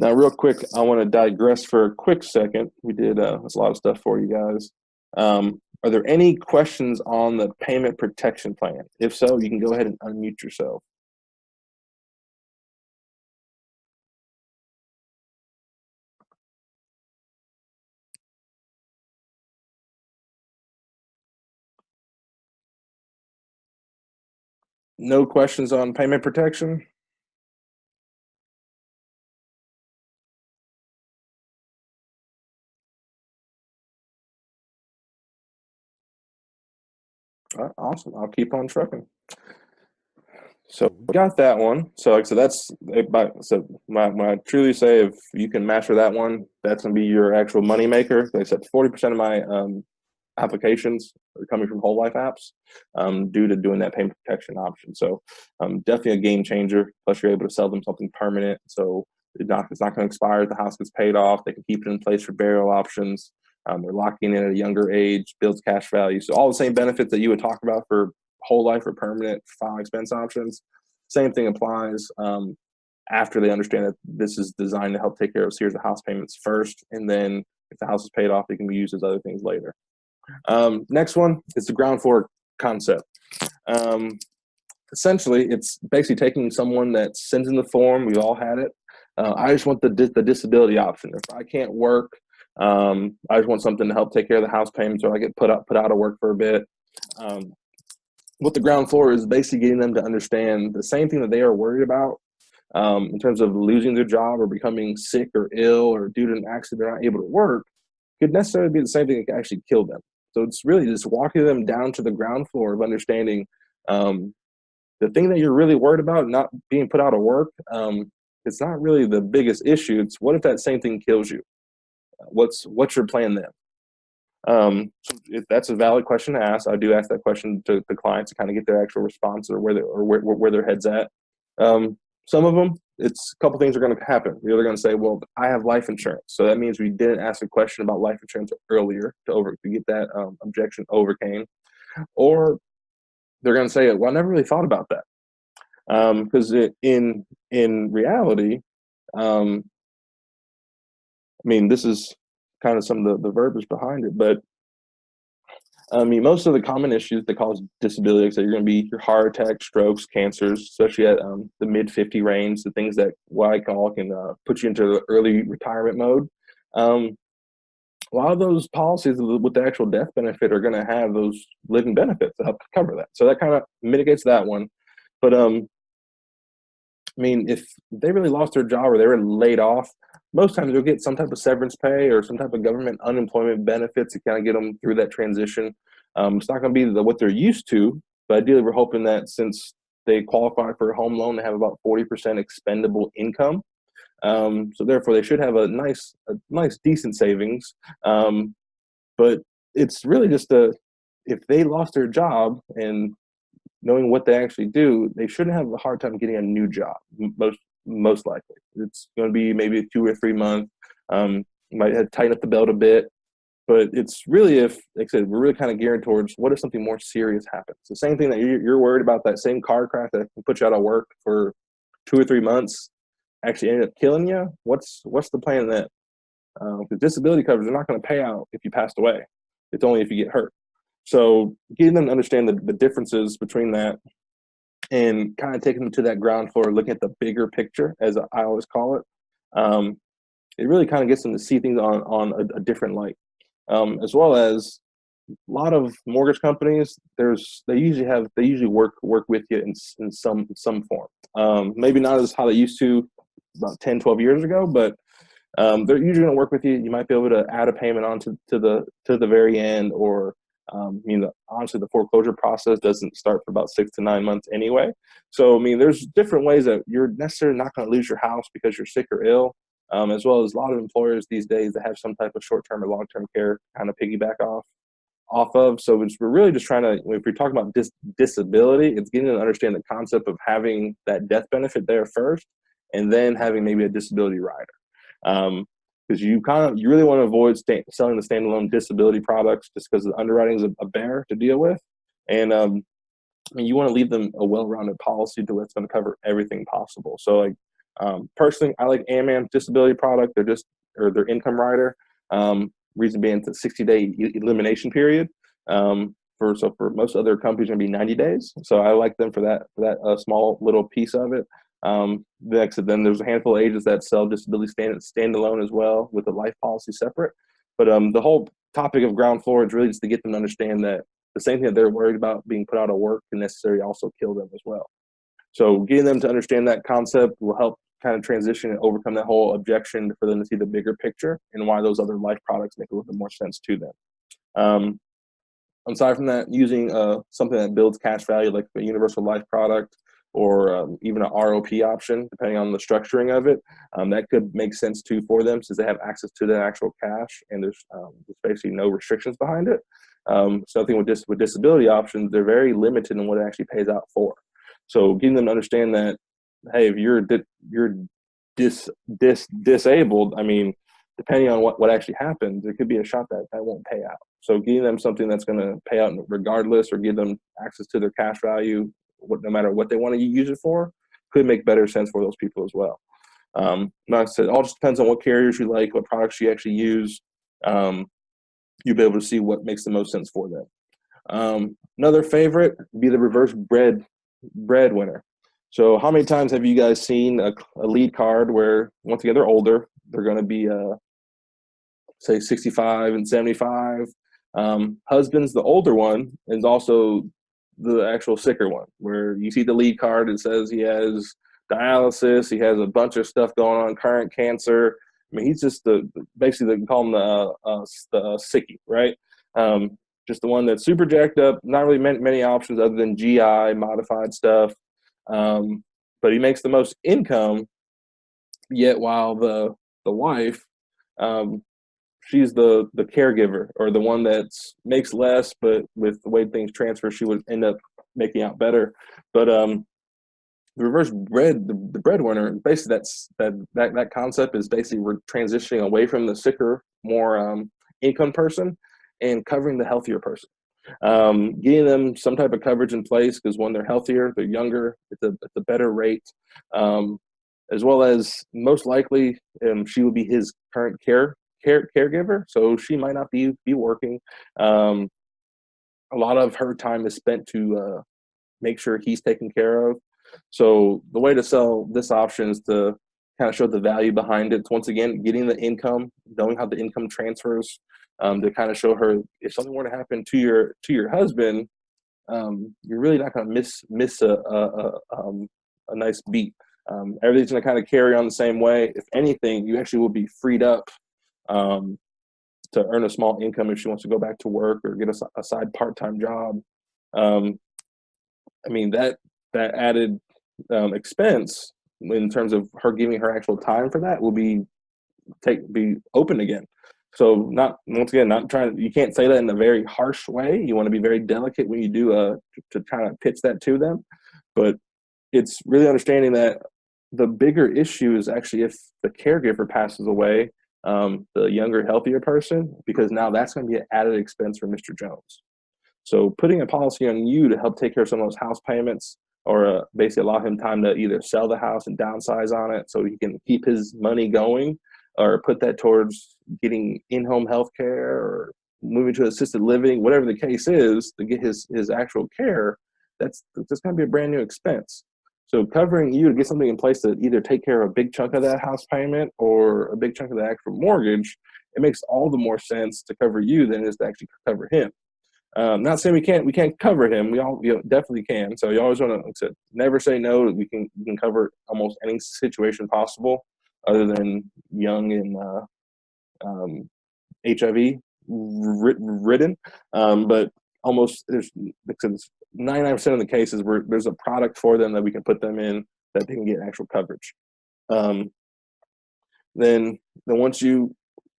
Now, real quick, I want to digress for a quick second. We did that's a lot of stuff for you guys. Are there any questions on the payment protection plan? If so, you can go ahead and unmute yourself. No questions on payment protection? All right, awesome. I'll keep on trucking. So we got that one. So like I said, that's so when I truly say if you can master that one, that's gonna be your actual money maker. Like I said, 40% of my applications are coming from whole life apps due to doing that payment protection option. So definitely a game changer. Plus you're able to sell them something permanent. So it's not going to expire if the house gets paid off. They can keep it in place for burial options. They're locking in at a younger age, builds cash value. So all the same benefits that you would talk about for whole life or permanent final expense options, same thing applies after they understand that this is designed to help take care of a series of house payments first, and then if the house is paid off, it can be used as other things later. Next one is the ground floor concept. Essentially, it's basically taking someone that sends in the form. We've all had it. I just want the disability option. If I can't work, I just want something to help take care of the house payments, or I get put out of work for a bit. What the ground floor is basically getting them to understand the same thing that they are worried about in terms of losing their job or becoming sick or ill or due to an accident they're not able to work, could necessarily be the same thing that could actually kill them. So it's really just walking them down to the ground floor of understanding the thing that you're really worried about, not being put out of work. It's not really the biggest issue. It's what if that same thing kills you? What's your plan then? So if that's a valid question to ask, I do ask that question to the clients to kind of get their actual response or where their head's at. Some of them, it's a couple things are going to happen. They're going to say, well, I have life insurance. So that means we didn't ask a question about life insurance earlier to get that objection overcame. Or they're going to say, well, I never really thought about that. Because in reality, I mean, this is kind of some of the verbiage behind it, but I mean, most of the common issues that cause disability, so you're going to be your heart attacks, strokes, cancers, especially at the mid 50 range, the things that what I call can put you into the early retirement mode. A lot of those policies with the actual death benefit are going to have those living benefits to help cover that. So that kind of mitigates that one. But I mean, if they really lost their job or they were laid off, most times they'll get some type of severance pay or some type of government unemployment benefits to kind of get them through that transition. It's not going to be what they're used to, but ideally we're hoping that since they qualify for a home loan, they have about 40% expendable income. So therefore they should have a nice decent savings. But it's really just if they lost their job and knowing what they actually do, they shouldn't have a hard time getting a new job. Most likely, it's going to be maybe a 2 or 3 month. You might have to tighten up the belt a bit, but it's really like I said, we're really kind of geared towards what if something more serious happens. The same thing that you're worried about, that same car crash that can put you out of work for 2 or 3 months, actually ended up killing you. What's the plan then? Because disability coverage are not going to pay out if you passed away. It's only if you get hurt. So getting them to understand the differences between that and kind of taking them to that ground floor, looking at the bigger picture, as I always call it, it really kind of gets them to see things on a different light. As well as a lot of mortgage companies, they usually work with you in some form. Maybe not as how they used to about 10, 12 years ago, but they're usually going to work with you. You might be able to add a payment on to the very end, or Honestly, the foreclosure process doesn't start for about 6 to 9 months anyway. So, there's different ways that you're necessarily not going to lose your house because you're sick or ill, as well as a lot of employers these days that have some type of short-term or long-term care kind of piggyback off of. So we're really just trying to, if we're talking about disability, it's getting to understand the concept of having that death benefit there first, and then having maybe a disability rider. Because you really want to avoid selling the standalone disability products just because the underwriting is a bear to deal with. And you want to leave them a well-rounded policy to where it's going to cover everything possible. So personally, I like AMAM disability product. Or their income rider. Reason being, it's a 60-day elimination period. For most other companies, going to be 90 days. So I like them for that small little piece of it. Then there's a handful of agents that sell disability standalone as well, with a life policy separate. But the whole topic of ground floor is really just to get them to understand that the same thing that they're worried about being put out of work can necessarily also kill them as well. So getting them to understand that concept will help kind of transition and overcome that whole objection for them to see the bigger picture and why those other life products make a little bit more sense to them. Aside from that, using something that builds cash value like a universal life product, or even an ROP option, depending on the structuring of it, that could make sense too for them, since they have access to the actual cash and there's basically no restrictions behind it. Something with disability options, they're very limited in what it actually pays out for. So getting them to understand that, hey, if you're disabled, depending on what actually happens, it could be a shot that won't pay out. So giving them something that's going to pay out regardless, or give them access to their cash value, no matter what they want to use it for, could make better sense for those people as well. Like I said, it all just depends on what carriers you like, what products you actually use. You'll be able to see what makes the most sense for them. Another favorite would be the reverse breadwinner. So how many times have you guys seen a lead card where, once again, they're older, they're going to be, say, 65 and 75. Husband's the older one, is also the actual sicker one, where you see the lead card, it says he has dialysis, he has a bunch of stuff going on, current cancer. He's just basically they call him the sickie, right? Just the one that's super jacked up, not really many options other than GI modified stuff. But he makes the most income, yet while the wife, she's the caregiver, or the one that makes less, but with the way things transfer, she would end up making out better. But the reverse the breadwinner, basically that concept is basically we're transitioning away from the sicker, more income person, and covering the healthier person. Getting them some type of coverage in place, because when they're healthier, they're younger, it's a better rate, as well as most likely she will be his current caregiver, so she might not be working. A lot of her time is spent to make sure he's taken care of. So the way to sell this option is to kind of show the value behind it. Once again, getting the income, knowing how the income transfers, to kind of show her, if something were to happen to your husband, you're really not going to miss a nice beat. Everything's going to kind of carry on the same way. If anything, you actually will be freed up to earn a small income if she wants to go back to work or get a side part-time job. That added expense in terms of her giving her actual time for that will be open again. So you can't say that in a very harsh way. You want to be very delicate when you do to kind of pitch that to them. But it's really understanding that the bigger issue is actually if the caregiver passes away, the younger, healthier person, because now that's going to be an added expense for Mr. Jones. So putting a policy on you to help take care of some of those house payments, or basically allow him time to either sell the house and downsize on it so he can keep his money going, or put that towards getting in-home health care or moving to assisted living, whatever the case is, to get his actual care, that's going to be a brand new expense. So covering you to get something in place to either take care of a big chunk of that house payment or a big chunk of the actual mortgage, it makes all the more sense to cover you than it is to actually cover him. Not saying we can't cover him. We all definitely can. So you always want to, like I said, never say no. We can cover almost any situation possible, other than young and HIV. written, but almost there's 99% of the cases where there's a product for them that we can put them in that they can get actual coverage. Then once you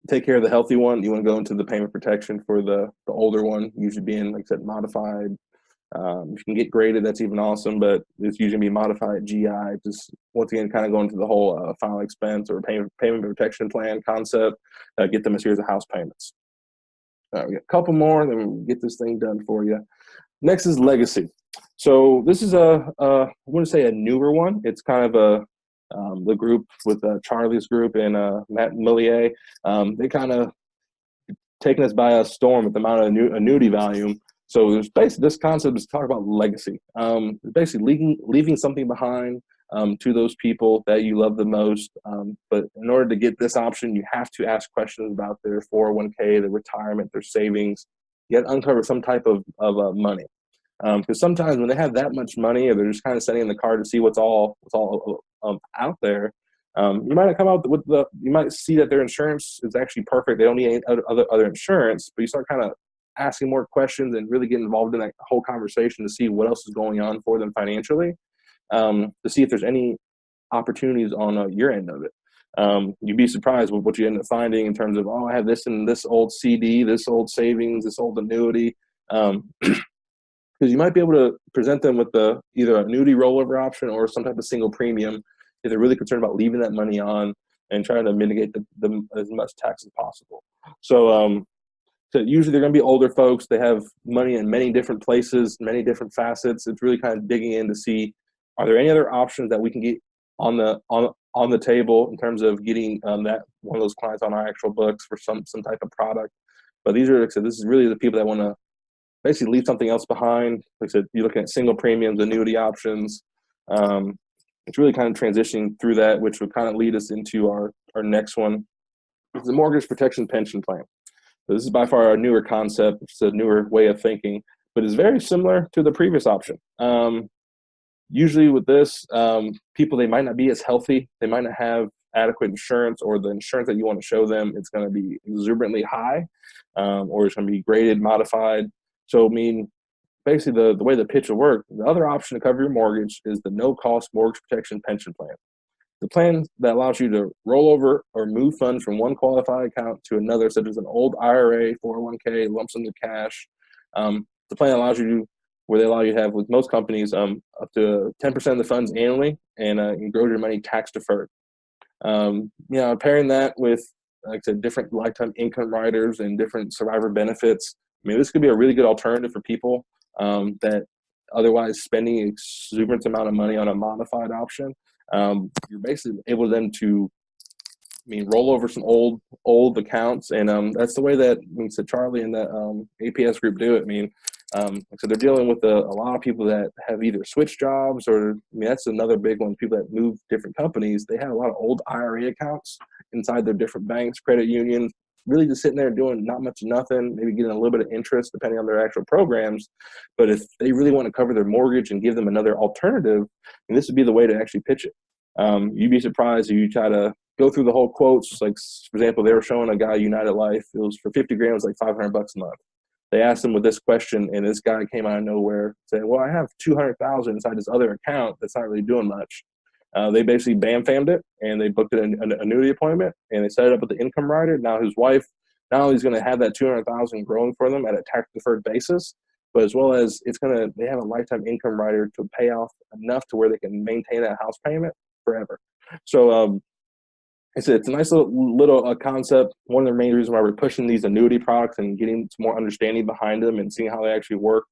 take care of the healthy one, you want to go into the payment protection for the older one, usually being, like I said, modified. If you can get graded, that's even awesome, but it's usually be modified GI. Just once again, kind of going to the whole final expense or payment protection plan concept. Get them a series of house payments. We got a couple more, then we'll get this thing done for you. Next is legacy. So this is I wouldn't say a newer one. It's kind of the group with Charlie's group and Matt Millier. They kind of taken us by a storm with the amount of annuity volume. So there's basically this concept is talk about legacy. Basically leaving something behind to those people that you love the most. But in order to get this option, you have to ask questions about their 401k, their retirement, their savings. You have to uncover some type of money. Because sometimes when they have that much money, or they're just kind of sitting in the car to see what's all out there, you might come out with you might see that their insurance is actually perfect. They don't need any other insurance, but you start kind of asking more questions and really get involved in that whole conversation to see what else is going on for them financially, to see if there's any opportunities on your end of it. You'd be surprised with what you end up finding in terms of, I have this and this old CD, this old savings, this old annuity. Because you might be able to present them with either an annuity rollover option or some type of single premium if they're really concerned about leaving that money on and trying to mitigate the as much tax as possible. So usually they're going to be older folks. They have money in many different places, many different facets. It's really kind of digging in to see, are there any other options that we can get on the table in terms of getting that one of those clients on our actual books for some type of product. But these are, like I said, this is really the people that want to basically leave something else behind. Like I said, you're looking at single premiums, annuity options. It's really kind of transitioning through that, which would kind of lead us into our next one. It's the mortgage protection pension plan. So this is by far a newer concept. It's a newer way of thinking, but it's very similar to the previous option. Usually with this, people, they might not be as healthy. They might not have adequate insurance, or the insurance that you want to show them, it's going to be exuberantly high, or it's going to be graded, modified. So, basically the way the pitch will work, the other option to cover your mortgage is the no-cost mortgage protection pension plan. The plan that allows you to roll over or move funds from one qualified account to another, such as an old IRA, 401k, lump sum of cash. The plan allows you to, where they allow you to have, with most companies, up to 10% of the funds annually, and you grow your money tax deferred. Pairing that with, like I said, different lifetime income riders and different survivor benefits. This could be a really good alternative for people that otherwise spending an exuberant amount of money on a modified option. You're basically able then to roll over some old accounts, and that's the way that Charlie and the APS group do it. So they're dealing with a lot of people that have either switched jobs, or that's another big one. People that move different companies, they have a lot of old IRA accounts inside their different banks, credit unions, really just sitting there doing not much of nothing, maybe getting a little bit of interest depending on their actual programs. But if they really want to cover their mortgage and give them another alternative, and this would be the way to actually pitch it. You'd be surprised if you try to go through the whole quotes. Like, for example, they were showing a guy United Life. It was for 50 grand, it was like $500 a month. They asked him with this question, and this guy came out of nowhere, said, well, I have 200,000 inside this other account that's not really doing much. They basically bam-fammed it, and they booked an annuity appointment, and they set it up with the income rider. Now his wife, not only is going to have that 200,000 growing for them at a tax-deferred basis, but as well as they have a lifetime income rider to pay off enough to where they can maintain that house payment forever. So it's a nice little concept. One of the main reasons why we're pushing these annuity products and getting some more understanding behind them and seeing how they actually work.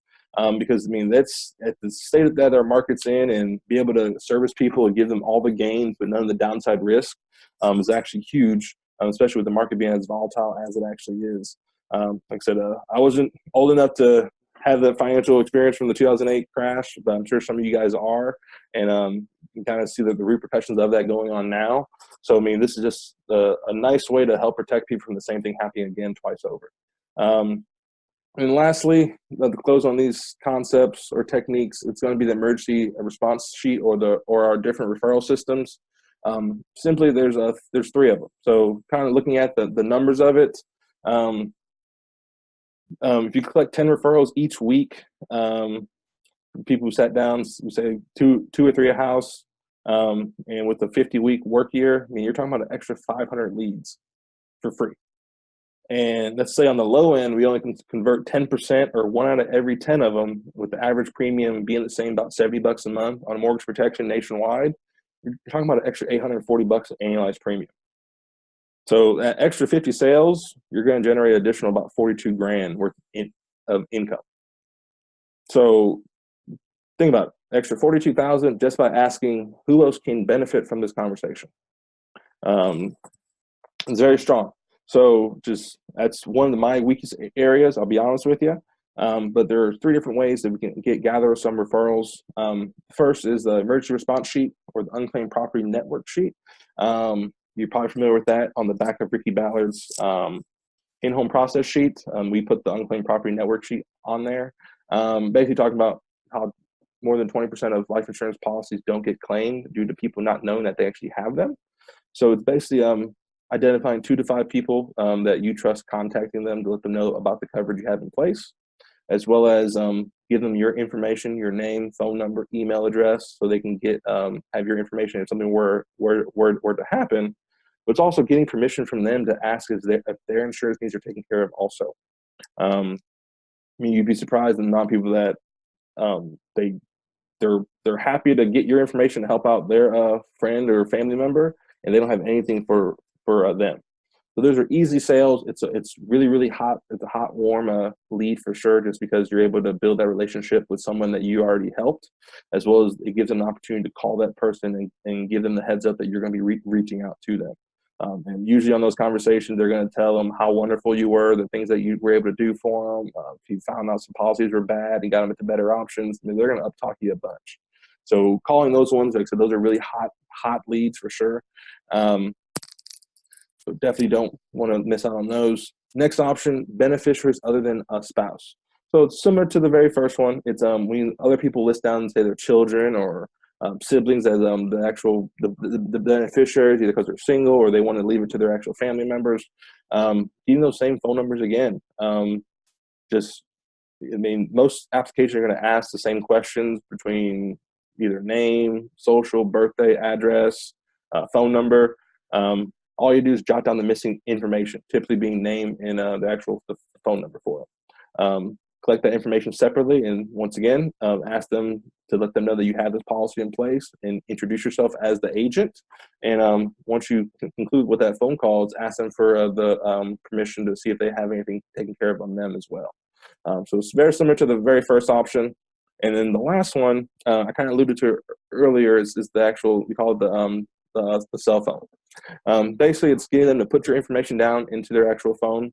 Because that's at the state that our market's in, and be able to service people and give them all the gains but none of the downside risk is actually huge, especially with the market being as volatile as it actually is. Like I said, I wasn't old enough to have the financial experience from the 2008 crash, but I'm sure some of you guys are, and you can kind of see the repercussions of that going on now. So, this is just a nice way to help protect people from the same thing happening again twice over. And lastly, to close on these concepts or techniques, it's going to be the emergency response sheet or our different referral systems. Simply, there's three of them. So kind of looking at the numbers of it, If you collect 10 referrals each week, people who sat down, say two or three a house, and with a 50-week work year, I mean, you're talking about an extra 500 leads for free. And let's say on the low end, we only can convert 10% or 1 out of every 10 of them, with the average premium being the same, about $70 a month on mortgage protection nationwide. You're talking about an extra $840 annualized premium. So that extra 50 sales, you're going to generate additional about 42 grand worth of income. So think about it, extra 42,000 just by asking who else can benefit from this conversation. It's very strong. So just that's one of my weakest areas, I'll be honest with you. But there are 3 different ways that we can gather some referrals. First is the emergency response sheet, or the unclaimed property network sheet. You're probably familiar with that. On the back of Ricky Ballard's in-home process sheet, we put the unclaimed property network sheet on there. Basically talking about how more than 20% of life insurance policies don't get claimed due to people not knowing that they actually have them. So it's basically identifying 2 to 5 people that you trust, contacting them to let them know about the coverage you have in place, as well as give them your information, your name, phone number, email address, so they can get have your information if something were to happen. But it's also getting permission from them to ask if their insurance needs are taken care of also. I mean, you'd be surprised the amount of people that they're happy to get your information to help out their friend or family member, and they don't have anything for them. So those are easy sales. It's really hot. It's a hot, warm lead for sure, just because you're able to build that relationship with someone that you already helped, as well as it gives them an opportunity to call that person and give them the heads up that you're going to be reaching out to them. And usually on those conversations, they're going to tell them how wonderful you were, the things that you were able to do for them. If you found out some policies were bad and got them into better options, I mean, they're going to up-talk you a bunch. So calling those ones, like I said, those are really hot leads for sure. So definitely don't want to miss out on those. Next option, beneficiaries other than a spouse. So it's similar to the very first one. It's when other people list down and say their children or siblings as the beneficiaries, either because they're single or they want to leave it to their actual family members. Even those same phone numbers again. Most applications are going to ask the same questions between either name, social, birthday, address, phone number. All you do is jot down the missing information, typically being name and the phone number for it. Collect that information separately, and once again, ask them to let them know that you have this policy in place, and introduce yourself as the agent. And once you conclude with that phone call, ask them for the permission to see if they have anything taken care of on them as well. So it's very similar to the very first option. And then the last one, I kind of alluded to earlier, is the actual, we call it the cell phone. Basically, it's getting them to put your information down into their actual phone.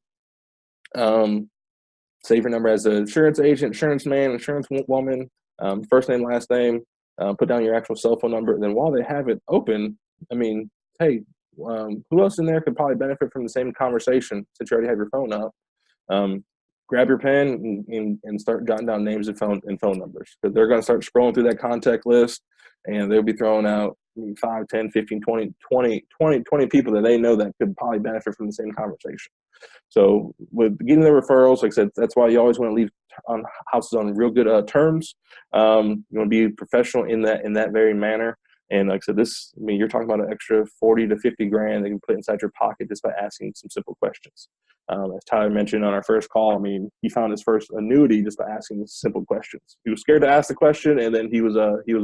Save your number as an insurance agent, insurance man, insurance woman, first name, last name, put down your actual cell phone number. And then while they have it open, I mean, hey, who else in there could probably benefit from the same conversation since you already have your phone up? Grab your pen and start jotting down names and phone numbers, because they're going to start scrolling through that contact list, and they'll be throwing out 5, 10, 15, 20 people that they know that could probably benefit from the same conversation. So with getting the referrals, like I said, that's why you always want to leave houses on real good terms. You want to be professional in that very manner. And like I said, you're talking about an extra 40 to 50 grand they can put inside your pocket just by asking some simple questions. As Tyler mentioned on our first call, I mean, he found his first annuity just by asking simple questions. He was scared to ask the question, and then he was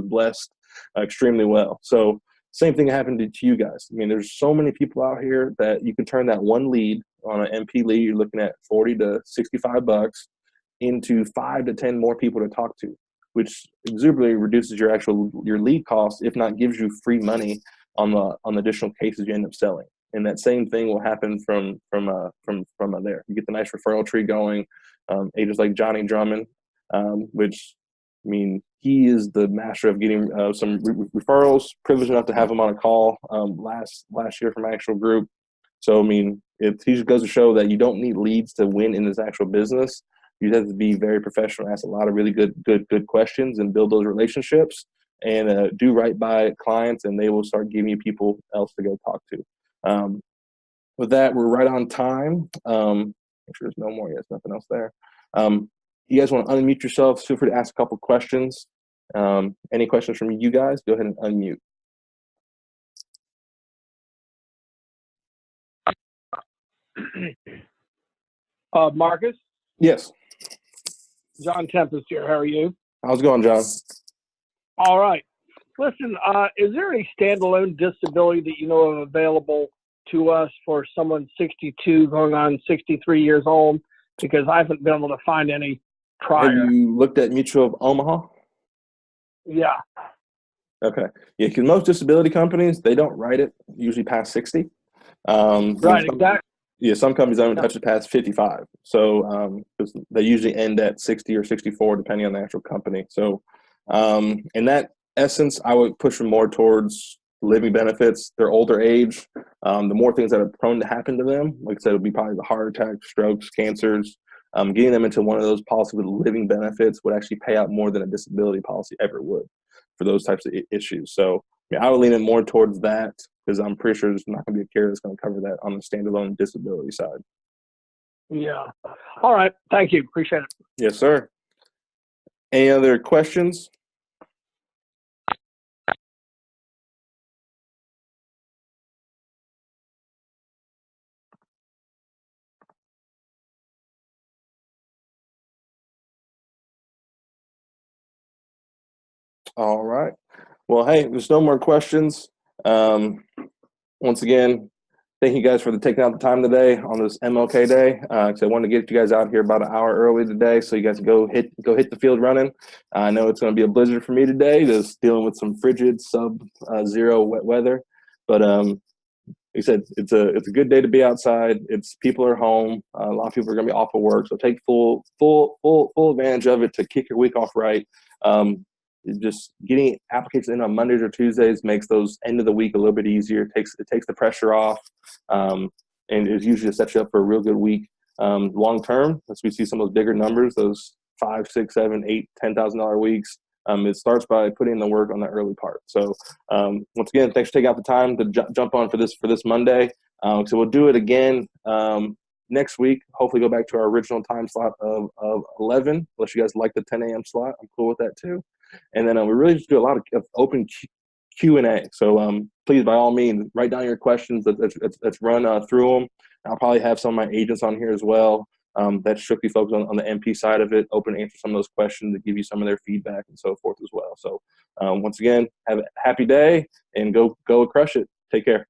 blessed extremely well. So same thing happened to you guys. I mean, there's so many people out here that you can turn that one lead on an MP lead. You're looking at $40 to $65 into 5 to 10 more people to talk to, which exuberantly reduces your lead cost, if not gives you free money on the additional cases you end up selling. And that same thing will happen from there. You get the nice referral tree going. Agents like Johnny Drummond, which, I mean, he is the master of getting some referrals. Privileged enough to have him on a call last year from my actual group. So, I mean, he just goes to show that you don't need leads to win in this actual business. You have to be very professional, ask a lot of really good questions, and build those relationships, and do right by clients, and they will start giving you people else to go talk to. With that, we're right on time. Make sure there's no more. Yes, nothing else there. You guys want to unmute yourselves? Feel free to ask a couple questions. Any questions from you guys? Go ahead and unmute. Marques? Yes. John Tempest here. How are you? How's it going, John? All right. Listen, is there any standalone disability that you know of available to us for someone 62 going on 63 years old? Because I haven't been able to find any prior. Have you looked at Mutual of Omaha? Yeah. Okay. Yeah, because most disability companies, they don't write it usually past 60. Right, exactly. Yeah, some companies don't even touch it past 55. So they usually end at 60 or 64, depending on the actual company. So in that essence, I would push them more towards living benefits. Their older age, the more things that are prone to happen to them, like I said, it would be probably the heart attacks, strokes, cancers. Getting them into one of those policies with living benefits would actually pay out more than a disability policy ever would for those types of issues. So yeah, I would lean it more towards that because I'm pretty sure there's not going to be a carrier that's going to cover that on the standalone disability side. Yeah. All right. Thank you. Appreciate it. Yes, sir. Any other questions? All right. Well, hey, there's no more questions. Once again, thank you guys for taking out the time today on this MLK Day. I wanted to get you guys out here about an hour early today, so you guys go hit the field running. I know it's going to be a blizzard for me today, just dealing with some frigid sub-zero wet weather. But like I said, it's a good day to be outside. People are home. A lot of people are going to be off of work, so take full advantage of it to kick your week off right. Just getting applications in on Mondays or Tuesdays makes those end of the week a little bit easier. It takes the pressure off, and it usually sets you up for a real good week. Long term, as we see some of those bigger numbers, those $5, $6, $7, $8, $10,000 weeks, it starts by putting in the work on the early part. So once again, thanks for taking out the time to jump on for this Monday. So we'll do it again next week. Hopefully, go back to our original time slot of 11. Unless you guys like the 10 a.m. slot, I'm cool with that too. And then we really just do a lot of open Q&A. So please, by all means, write down your questions. Let's run through them. I'll probably have some of my agents on here as well that strictly focus on the MP side of it, open to answer some of those questions, to give you some of their feedback and so forth as well. So once again, have a happy day and go crush it. Take care.